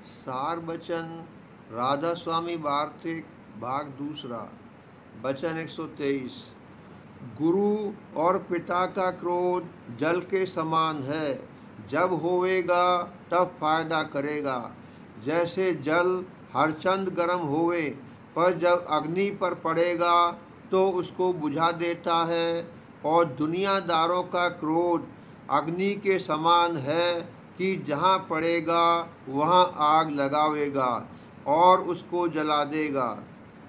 सार बचन राधा स्वामी वार्तिक भाग दूसरा। वचन 123। गुरु और पिता का क्रोध जल के समान है, जब होवेगा तब फायदा करेगा। जैसे जल हरचंद गर्म होवे, पर जब अग्नि पर पड़ेगा तो उसको बुझा देता है। और दुनियादारों का क्रोध अग्नि के समान है कि जहाँ पड़ेगा वहाँ आग लगावेगा और उसको जला देगा।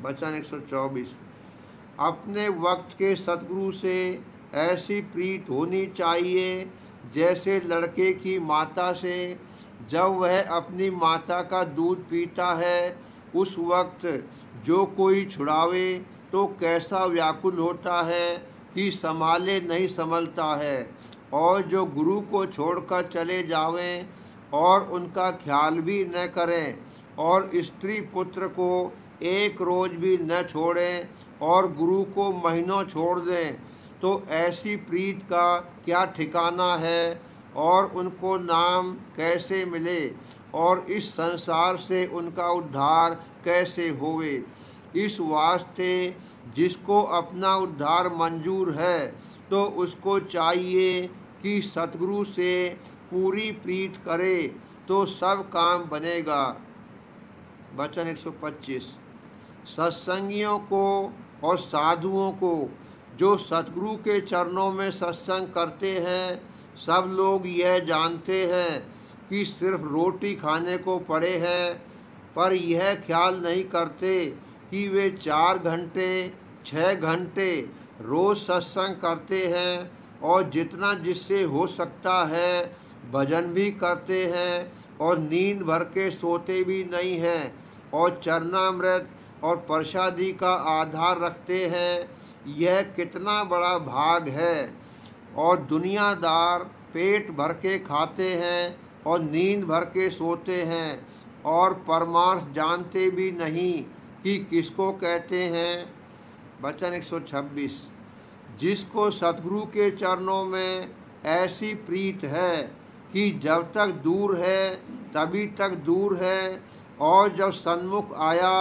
वचन 124। अपने वक्त के सतगुरु से ऐसी प्रीत होनी चाहिए जैसे लड़के की माता से। जब वह अपनी माता का दूध पीता है उस वक्त जो कोई छुड़ावे तो कैसा व्याकुल होता है कि संभाले नहीं संभलता है। और जो गुरु को छोड़कर चले जावें और उनका ख्याल भी न करें और स्त्री पुत्र को एक रोज भी न छोड़ें और गुरु को महीनों छोड़ दें, तो ऐसी प्रीत का क्या ठिकाना है और उनको नाम कैसे मिले और इस संसार से उनका उद्धार कैसे होवे। इस वास्ते जिसको अपना उद्धार मंजूर है तो उसको चाहिए कि सतगुरु से पूरी प्रीत करे तो सब काम बनेगा। वचन 125। सत्संगियों को और साधुओं को जो सतगुरु के चरणों में सत्संग करते हैं, सब लोग यह जानते हैं कि सिर्फ रोटी खाने को पड़े हैं, पर यह ख्याल नहीं करते कि वे 4 घंटे 6 घंटे रोज सत्संग करते हैं और जितना जिससे हो सकता है भजन भी करते हैं और नींद भर के सोते भी नहीं हैं और चरणामृत और प्रसादी का आधार रखते हैं। यह कितना बड़ा भाग है। और दुनियादार पेट भर के खाते हैं और नींद भर के सोते हैं और परमार्थ जानते भी नहीं कि किसको कहते हैं। वचन 126। जिसको सतगुरु के चरणों में ऐसी प्रीत है कि जब तक दूर है तभी तक दूर है और जब सन्मुख आया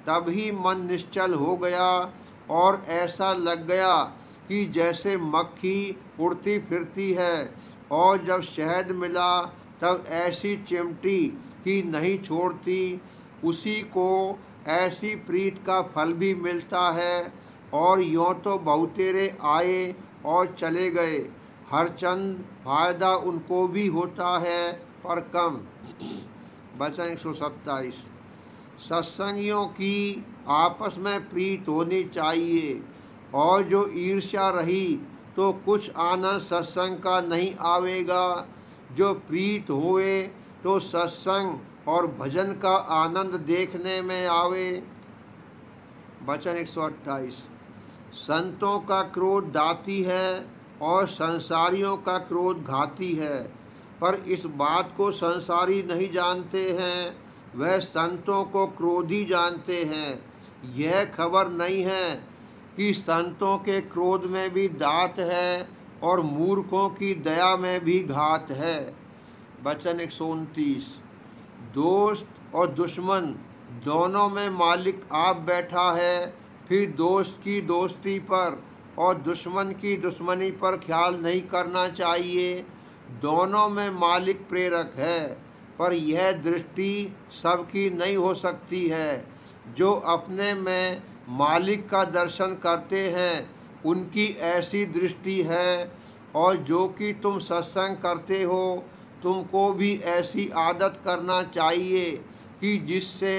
तब ही मन निश्चल हो गया और ऐसा लग गया कि जैसे मक्खी उड़ती फिरती है और जब शहद मिला तब ऐसी चिमटी कि नहीं छोड़ती। उसी को ऐसी प्रीत का फल भी मिलता है। और यों तो बहुतेरे आए और चले गए, हर चंद फायदा उनको भी होता है पर कम। वचन 127। सत्संगियों की आपस में प्रीत होनी चाहिए और जो ईर्ष्या रही तो कुछ आनंद सत्संग का नहीं आवेगा। जो प्रीत होए तो सत्संग और भजन का आनंद देखने में आवे। वचन 128। संतों का क्रोध दाती है और संसारियों का क्रोध घाती है, पर इस बात को संसारी नहीं जानते हैं, वह संतों को क्रोधी जानते हैं। यह खबर नहीं है कि संतों के क्रोध में भी दात है और मूर्खों की दया में भी घात है। वचन 129। दोस्त और दुश्मन दोनों में मालिक आप बैठा है, फिर दोस्त की दोस्ती पर और दुश्मन की दुश्मनी पर ख्याल नहीं करना चाहिए। दोनों में मालिक प्रेरक है, पर यह दृष्टि सबकी नहीं हो सकती है। जो अपने में मालिक का दर्शन करते हैं उनकी ऐसी दृष्टि है। और जो कि तुम सत्संग करते हो तुमको भी ऐसी आदत करना चाहिए कि जिससे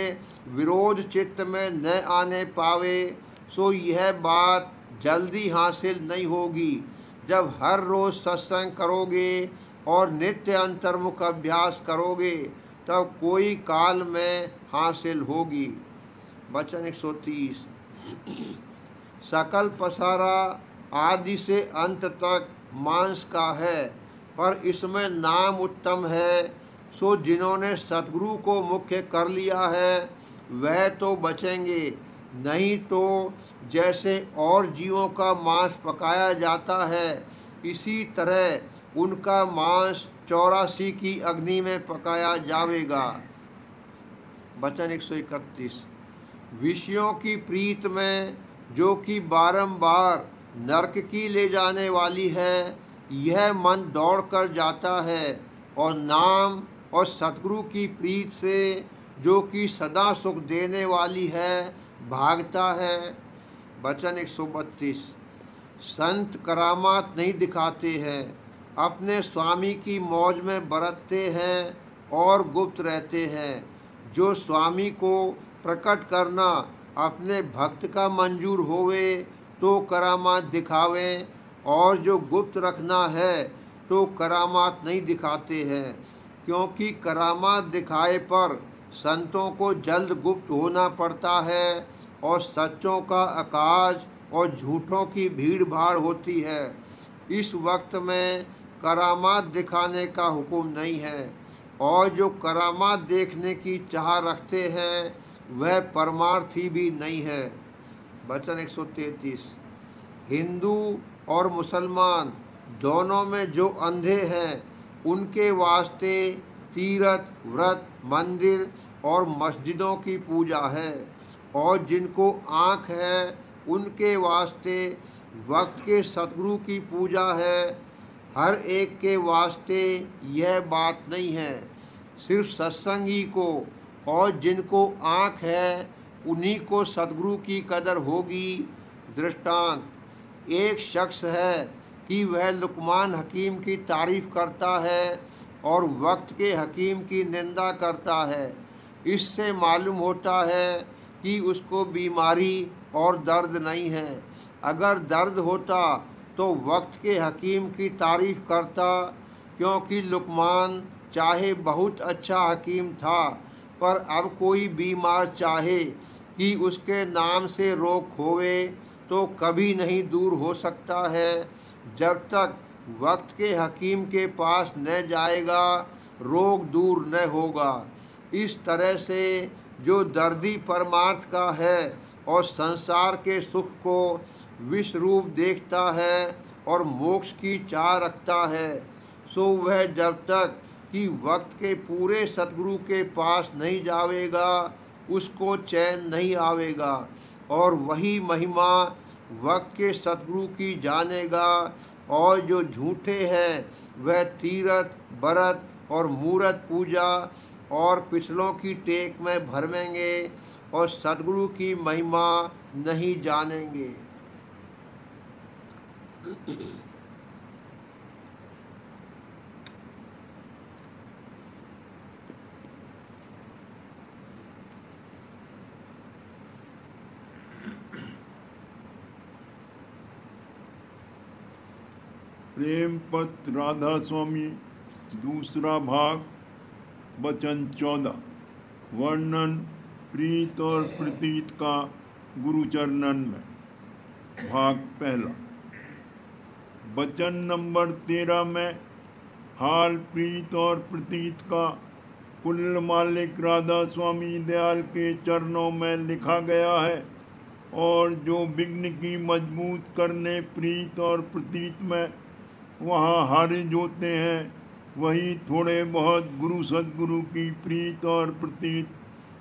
विरोध चित्त में न आने पावे। सो यह बात जल्दी हासिल नहीं होगी। जब हर रोज़ सत्संग करोगे और नित्य अंतर्मुख अभ्यास करोगे तब कोई काल में हासिल होगी। वचन 130। सकल पसारा आदि से अंत तक मांस का है, पर इसमें नाम उत्तम है। सो जिन्होंने सतगुरु को मुख्य कर लिया है वह तो बचेंगे, नहीं तो जैसे और जीवों का मांस पकाया जाता है इसी तरह उनका मांस 84 की अग्नि में पकाया जावेगा। वचन 131। विषयों की प्रीत में जो कि बारंबार नरक की ले जाने वाली है, यह मन दौड़ कर जाता है, और नाम और सतगुरु की प्रीत से जो कि सदा सुख देने वाली है भागता है। वचन 132। संत करामात नहीं दिखाते हैं, अपने स्वामी की मौज में बरतते हैं और गुप्त रहते हैं। जो स्वामी को प्रकट करना अपने भक्त का मंजूर होवे तो करामात दिखावें, और जो गुप्त रखना है तो करामात नहीं दिखाते हैं, क्योंकि करामात दिखाए पर संतों को जल्द गुप्त होना पड़ता है, और सच्चों का आकाश और झूठों की भीड़ भाड़ होती है। इस वक्त में करामात दिखाने का हुक्म नहीं है, और जो करामात देखने की चाह रखते हैं वह परमार्थी भी नहीं है। वचन 133। हिंदू और मुसलमान दोनों में जो अंधे हैं, उनके वास्ते तीर्थ, व्रत, मंदिर और मस्जिदों की पूजा है, और जिनको आँख है उनके वास्ते वक्त के सतगुरु की पूजा है। हर एक के वास्ते यह बात नहीं है, सिर्फ सत्संगी को और जिनको आँख है उन्हीं को सतगुरु की कदर होगी। दृष्टांत, एक शख्स है कि वह लुकमान हकीम की तारीफ करता है और वक्त के हकीम की निंदा करता है। इससे मालूम होता है कि उसको बीमारी और दर्द नहीं है। अगर दर्द होता तो वक्त के हकीम की तारीफ करता, क्योंकि लुकमान चाहे बहुत अच्छा हकीम था, पर अब कोई बीमार चाहे कि उसके नाम से रोग होवे तो कभी नहीं दूर हो सकता है, जब तक वक्त के हकीम के पास न जाएगा रोग दूर न होगा। इस तरह से जो दर्दी परमार्थ का है और संसार के सुख को विष रूप देखता है और मोक्ष की चाह रखता है, सो वह जब तक कि वक्त के पूरे सतगुरु के पास नहीं जावेगा उसको चैन नहीं आवेगा, और वही महिमा वक्त के सतगुरु की जानेगा। और जो झूठे हैं वह तीर्थ, व्रत और मूरत पूजा और पिछलों की टेक में भरमेंगे और सतगुरु की महिमा नहीं जानेंगे। प्रेम पत्र राधा स्वामी, दूसरा भाग, वचन 14। वर्णन प्रीत और प्रतीत का गुरुचरणन में। भाग पहला। वचन नंबर 13 में हाल प्रीत और प्रतीत का कुल मालिक राधा स्वामी दयाल के चरणों में लिखा गया है, और जो विघ्न की मजबूत करने प्रीत और प्रतीत में वहाँ हारिज होते हैं, वही थोड़े बहुत गुरु सद्गुरु की प्रीत और प्रतीत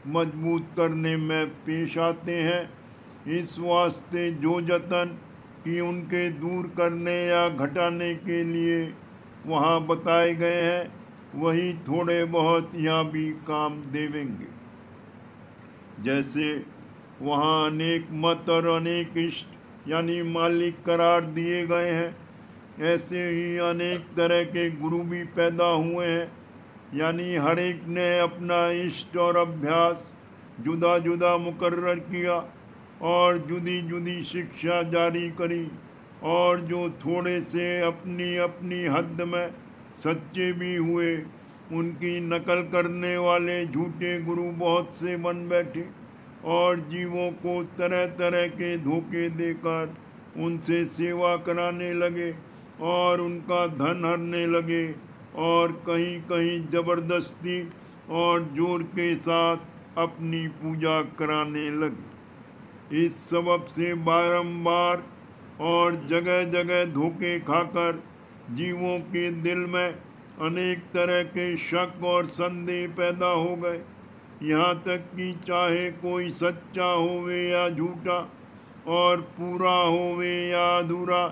मजबूत करने में पेश आते हैं। इस वास्ते जो जतन कि उनके दूर करने या घटाने के लिए वहाँ बताए गए हैं, वही थोड़े बहुत यहाँ भी काम देवेंगे। जैसे वहाँ अनेक मत और अनेक इष्ट यानी मालिक करार दिए गए हैं, ऐसे ही अनेक तरह के गुरु भी पैदा हुए हैं, यानी हर एक ने अपना इष्ट और अभ्यास जुदा जुदा मुकर्रर किया और जुदी जुदी शिक्षा जारी करी, और जो थोड़े से अपनी अपनी हद में सच्चे भी हुए, उनकी नकल करने वाले झूठे गुरु बहुत से बन बैठे और जीवों को तरह तरह के धोखे देकर उनसे सेवा कराने लगे और उनका धन हरने लगे, और कहीं कहीं जबरदस्ती और जोर के साथ अपनी पूजा कराने लगे। इस सबब से बारंबार और जगह जगह धोखे खाकर जीवों के दिल में अनेक तरह के शक और संदेह पैदा हो गए। यहाँ तक कि चाहे कोई सच्चा होवे या झूठा, और पूरा होवे या अधूरा,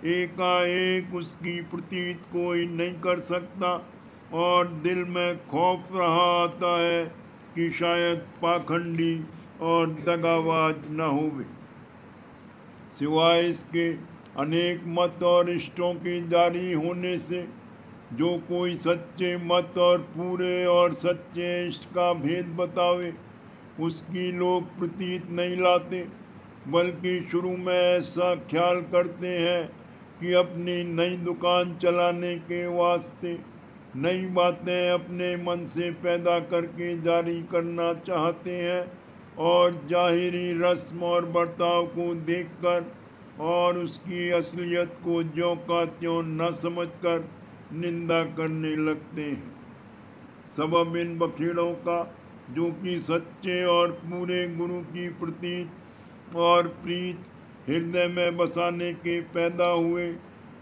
एकाएक उसकी प्रतीत कोई नहीं कर सकता। और दिल में खौफ रहा आता है कि शायद पाखंडी और दगाबाज न होवे। सिवाय इसके अनेक मत और इष्टों के जारी होने से जो कोई सच्चे मत और पूरे और सच्चे इष्ट का भेद बतावे, उसकी लोग प्रतीत नहीं लाते, बल्कि शुरू में ऐसा ख्याल करते हैं कि अपनी नई दुकान चलाने के वास्ते नई बातें अपने मन से पैदा करके जारी करना चाहते हैं, और जाहिरी रस्म और बर्ताव को देखकर और उसकी असलियत को ज्यों का त्यों न समझकर निंदा करने लगते हैं। सबब इन बखेड़ों का, जो कि सच्चे और पूरे गुरु की प्रतीत और प्रीत हृदय में बसाने के पैदा हुए,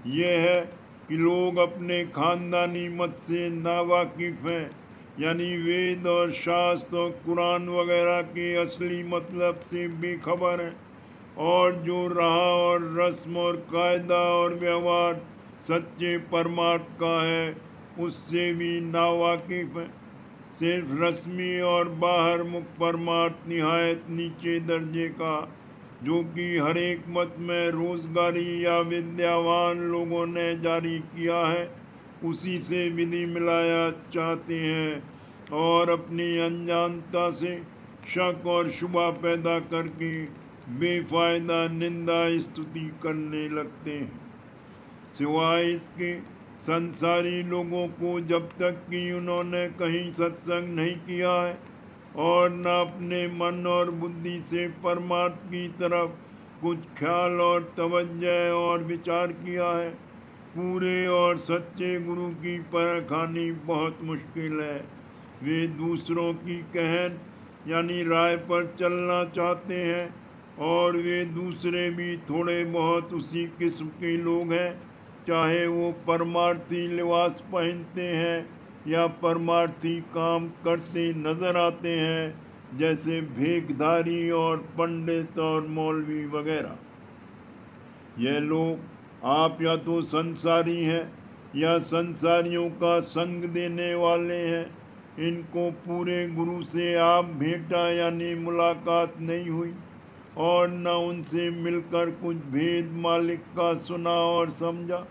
ये है कि लोग अपने खानदानी मत से नावाकिफ हैं, यानी वेद और शास्त्र और कुरान वगैरह के असली मतलब से बेखबर हैं, और जो राह और रस्म और कायदा और व्यवहार सच्चे परमार्थ का है, उससे भी नावाकिफ है। सिर्फ रस्मी और बाहर मुख परमार्थ निहायत नीचे दर्जे का, जो कि हर एक मत में रोजगारी या विद्यावान लोगों ने जारी किया है, उसी से विधि मिलाया चाहते हैं, और अपनी अनजानता से शक और शुबा पैदा करके बेफायदा निंदा स्तुति करने लगते हैं। सिवाय इसके संसारी लोगों को जब तक कि उन्होंने कहीं सत्संग नहीं किया है और न अपने मन और बुद्धि से परमार्थ की तरफ कुछ ख्याल और तवज्जो और विचार किया है, पूरे और सच्चे गुरु की परखानी बहुत मुश्किल है। वे दूसरों की कहन यानी राय पर चलना चाहते हैं, और वे दूसरे भी थोड़े बहुत उसी किस्म के लोग हैं, चाहे वो परमार्थी लिबास पहनते हैं या परमार्थी काम करते नजर आते हैं, जैसे भेखधारी और पंडित और मौलवी वगैरह। यह लोग आप या तो संसारी हैं या संसारियों का संग देने वाले हैं। इनको पूरे गुरु से आप भेंटा यानी मुलाकात नहीं हुई, और न उनसे मिलकर कुछ भेद मालिक का सुना और समझा।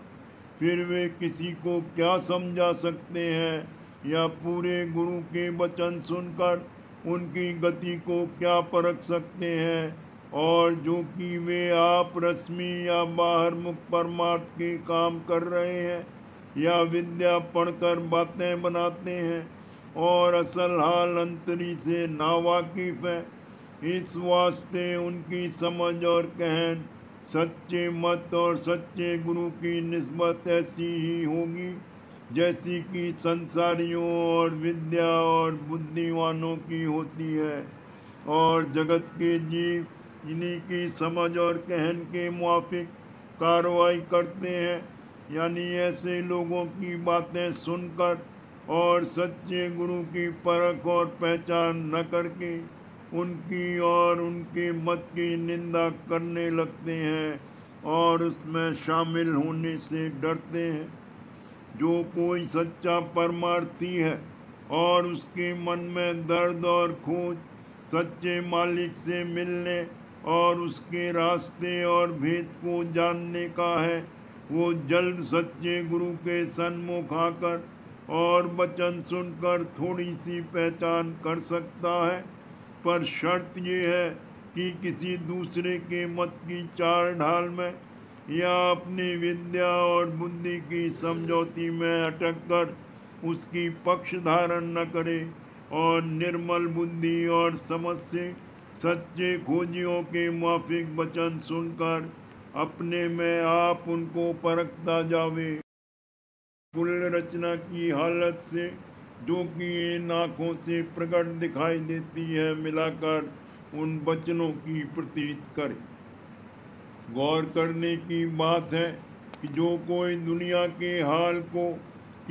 फिर वे किसी को क्या समझा सकते हैं, या पूरे गुरु के वचन सुनकर उनकी गति को क्या परख सकते हैं, और जो कि वे आप रश्मि या बाहर मुख परमार्थ के काम कर रहे हैं या विद्या पढ़कर बातें बनाते हैं और असल हाल अंतरी से नावाकिफ है। इस वास्ते उनकी समझ और कहन सच्चे मत और सच्चे गुरु की निस्बत ऐसी ही होगी जैसी कि संसारियों और विद्या और बुद्धिवानों की होती है, और जगत के जीव इन्हीं की समझ और कहन के मुआफिक कार्रवाई करते हैं, यानी ऐसे लोगों की बातें सुनकर और सच्चे गुरु की परख और पहचान न करके उनकी और उनके मत की निंदा करने लगते हैं और उसमें शामिल होने से डरते हैं। जो कोई सच्चा परमार्थी है और उसके मन में दर्द और खोज सच्चे मालिक से मिलने और उसके रास्ते और भेद को जानने का है, वो जल्द सच्चे गुरु के सन्मुख आकर और वचन सुनकर थोड़ी सी पहचान कर सकता है। पर शर्त ये है कि किसी दूसरे के मत की चाल ढाल में या अपनी विद्या और बुद्धि की समझौती में अटक कर उसकी पक्ष धारण न करे, और निर्मल बुद्धि और समझ से सच्चे खोजियों के माफिक वचन सुनकर अपने में आप उनको परखता जावे। कुल रचना की हालत से जो कि इन आँखों से प्रकट दिखाई देती है मिलाकर उन वचनों की प्रतीत करे। गौर करने की बात है कि जो कोई दुनिया के हाल को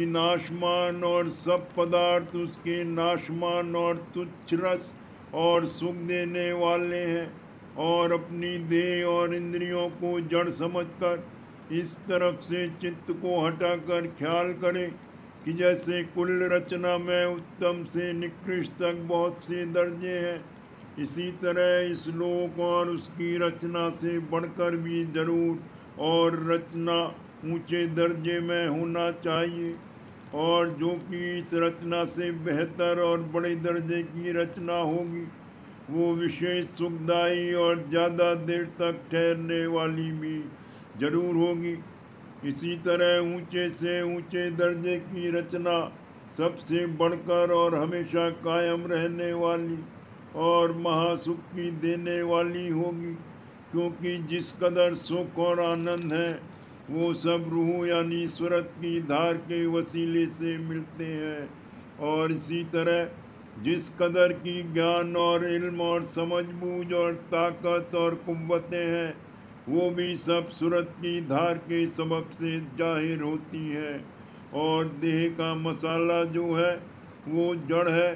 कि नाशमान और सब पदार्थ उसके नाशमान और तुच्छ रस और सुख देने वाले हैं, और अपनी देह और इंद्रियों को जड़ समझकर इस तरफ से चित्त को हटाकर ख्याल करे कि जैसे कुल रचना में उत्तम से निकृष्ट तक बहुत से दर्जे हैं, इसी तरह इस लोक और उसकी रचना से बढ़कर भी जरूर और रचना ऊंचे दर्जे में होना चाहिए, और जो कि इस रचना से बेहतर और बड़े दर्जे की रचना होगी वो विशेष सुखदायी और ज़्यादा देर तक ठहरने वाली भी जरूर होगी। इसी तरह ऊंचे से ऊंचे दर्जे की रचना सबसे बढ़कर और हमेशा कायम रहने वाली और महासुख की देने वाली होगी, क्योंकि जिस कदर सुख और आनंद है वो सब रूह यानी सूरत की धार के वसीले से मिलते हैं, और इसी तरह जिस कदर की ज्ञान और इल्म और समझ बूझ और ताकत और कुव्वतें हैं वो भी सब सूरत की धार के सबब से जाहिर होती है, और देह का मसाला जो है वो जड़ है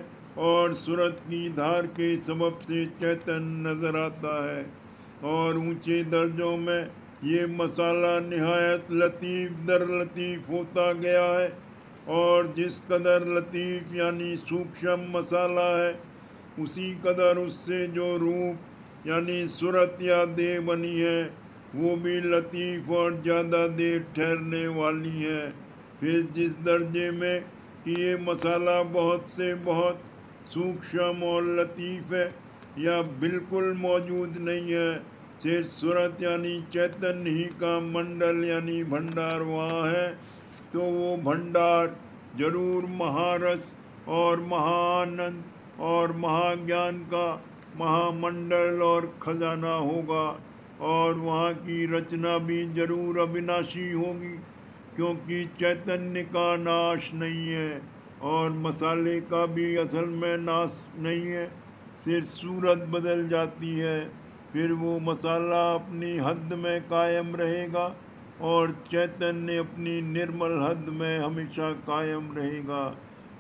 और सूरत की धार के सबब से चैतन्य नजर आता है, और ऊंचे दर्जों में ये मसाला निहायत लतीफ़ दर लतीफ़ होता गया है, और जिस कदर लतीफ़ यानी सूक्ष्म मसाला है उसी कदर उससे जो रूप यानी सूरत या देह बनी है वो भी लतीफ़ और ज़्यादा देर ठहरने वाली है। फिर जिस दर्जे में कि ये मसाला बहुत से बहुत सूक्ष्म और लतीफ़ है या बिल्कुल मौजूद नहीं है, सिर्फ सूरत यानी चैतन्य ही का मंडल यानी भंडार वहाँ है, तो वो भंडार जरूर महारस और महाआनंद और महाज्ञान का महामंडल और खजाना होगा, और वहाँ की रचना भी जरूर अविनाशी होगी, क्योंकि चैतन्य का नाश नहीं है और मसाले का भी असल में नाश नहीं है, सिर्फ सूरत बदल जाती है। फिर वो मसाला अपनी हद में कायम रहेगा और चैतन्य अपनी निर्मल हद में हमेशा कायम रहेगा,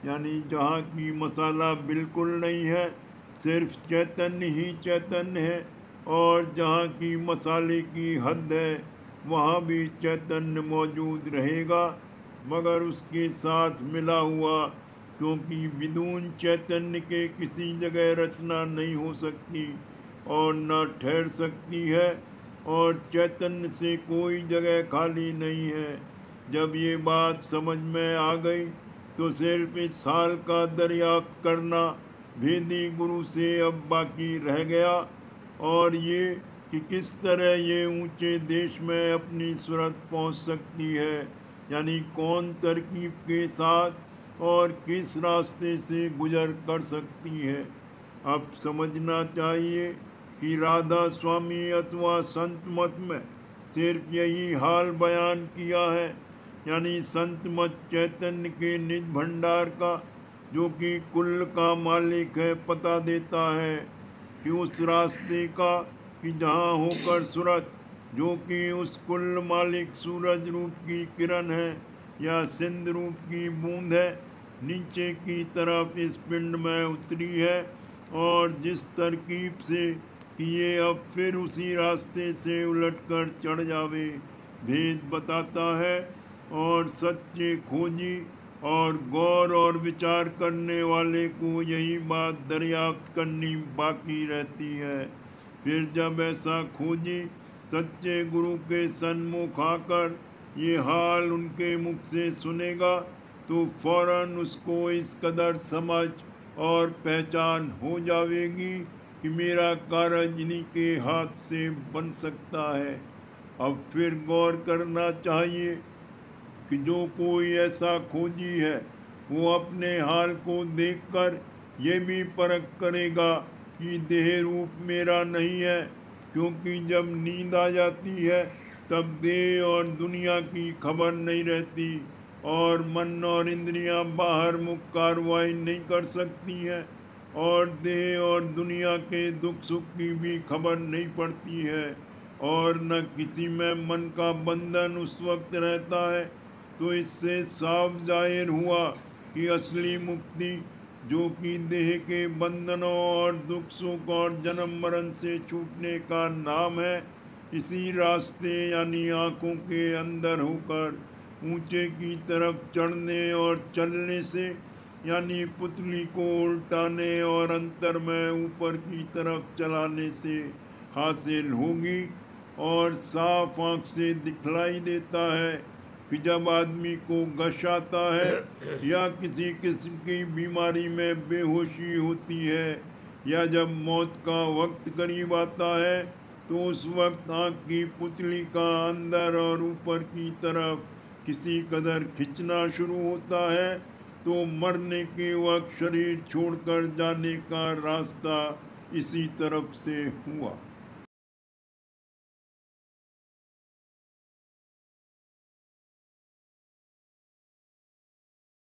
यानी जहाँ की मसाला बिल्कुल नहीं है सिर्फ चैतन्य ही चैतन्य है, और जहाँ की मसाले की हद है वहाँ भी चैतन्य मौजूद रहेगा, मगर उसके साथ मिला हुआ, क्योंकि विदून चैतन्य के किसी जगह रचना नहीं हो सकती और न ठहर सकती है, और चैतन्य से कोई जगह खाली नहीं है। जब ये बात समझ में आ गई तो सिर्फ इस हाल का दरियाफ्त करना भेदी गुरु से अब बाकी रह गया, और ये कि किस तरह ये ऊंचे देश में अपनी सूरत पहुंच सकती है, यानी कौन तरकीब के साथ और किस रास्ते से गुजर कर सकती है। अब समझना चाहिए कि राधा स्वामी अथवा संत मत में सिर्फ यही हाल बयान किया है, यानी संत मत चैतन्य के निज भंडार का जो कि कुल का मालिक है पता देता है, कि उस रास्ते का कि जहाँ होकर सूरत जो कि उस कुल मालिक सूरज रूप की किरण है या सिंध रूप की बूंद है नीचे की तरफ इस पिंड में उतरी है, और जिस तरकीब से कि ये अब फिर उसी रास्ते से उलटकर चढ़ जावे भेद बताता है, और सच्चे खोजी और गौर और विचार करने वाले को यही बात दरियाफ्त करनी बाकी रहती है। फिर जब ऐसा खोजी सच्चे गुरु के सन्मुख आकर ये हाल उनके मुख से सुनेगा तो फौरन उसको इस कदर समझ और पहचान हो जाएगी कि मेरा कार्य इन्हीं के हाथ से बन सकता है। अब फिर गौर करना चाहिए कि जो कोई ऐसा खोजी है वो अपने हाल को देखकर ये भी परख करेगा कि देह रूप मेरा नहीं है, क्योंकि जब नींद आ जाती है तब देह और दुनिया की खबर नहीं रहती और मन और इंद्रियां बाहर मुख कार्रवाई नहीं कर सकती हैं, और देह और दुनिया के दुख सुख की भी खबर नहीं पड़ती है, और न किसी में मन का बंधन उस वक्त रहता है तो इससे साफ जाहिर हुआ कि असली मुक्ति, जो कि देह के बंधनों और दुख सुख और जन्म मरण से छूटने का नाम है, इसी रास्ते यानी आँखों के अंदर होकर ऊंचे की तरफ चढ़ने और चलने से, यानी पुतली को उल्टाने और अंतर में ऊपर की तरफ चलाने से हासिल होगी। और साफ आँख से दिखलाई देता है कि जब आदमी को गश आता है या किसी किस्म की बीमारी में बेहोशी होती है, या जब मौत का वक्त करीब आता है, तो उस वक्त आँख की पुतली का अंदर और ऊपर की तरफ किसी कदर खिंचना शुरू होता है, तो मरने के वक्त शरीर छोड़कर जाने का रास्ता इसी तरफ से हुआ।